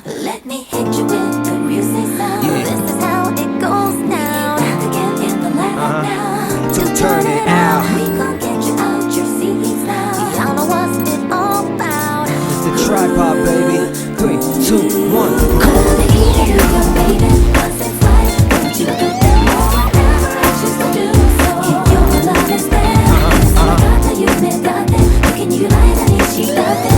Let me hit you with the music sound. Yeah. This is how it goes now. Back again in the lab now. So turn it out. We gon' get you out your seats now. Y'all know what's it all about. It's the tripod, baby. 3, 2, 1, come on. The eating of your baby, 'cause it's life. Don't you do them more whatever I choose to do so. Keep your love is there. 나가다 유명하대. Can you lie that it's she got it?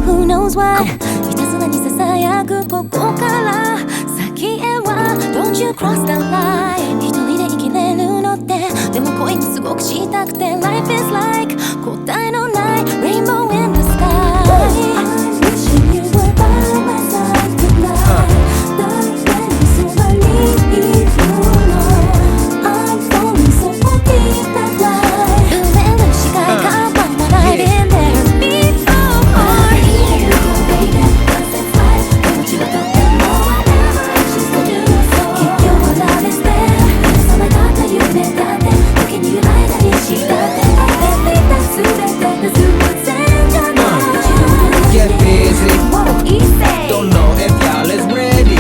Who knows why? いたずらにささやくここから先へは Don't you cross the line 一人で生きれるのってでも恋もすごくしたくて Life is like 答えのない Rainbow in the sky I'm wishing you were by my side tonight The rain so I need you know I'm falling so deep that light 埋める視界がままない Been there before Get busy. Don't know if y'all is ready.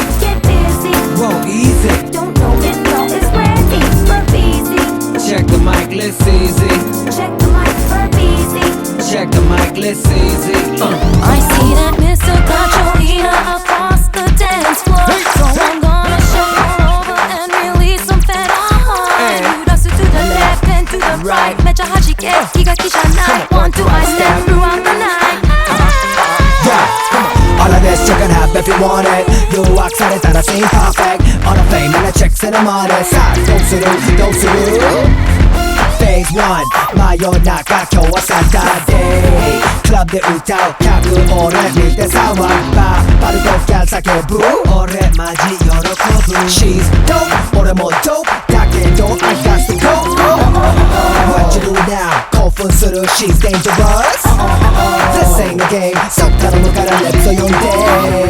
Won't easy. Don't know if y'all is ready for busy. Check the mic, let's easy. Check the mic for busy. Check the mic, let's easy. I see that Mr. Cachoeira across the dance floor. So I'm gonna show you over and release some phenomone. You dance to the left and to the right. 매차 하시게 기가 기잖아. 1, 2, I step throughout the night. Yeah, come on. All of this you can have if you want it. 유학살에따라 seem perfect. On a plane and a check cinnamon. 싹 도수로 Phase 1 真夜中今日はサンタデイクラブで歌う客俺見て騒ぐバルドキャン叫ぶ俺マジ喜ぶ She's dope 俺も dope だけど I got to go What you do now 興奮する She's dangerous This ain't a game そっ頼むから Let's 呼んで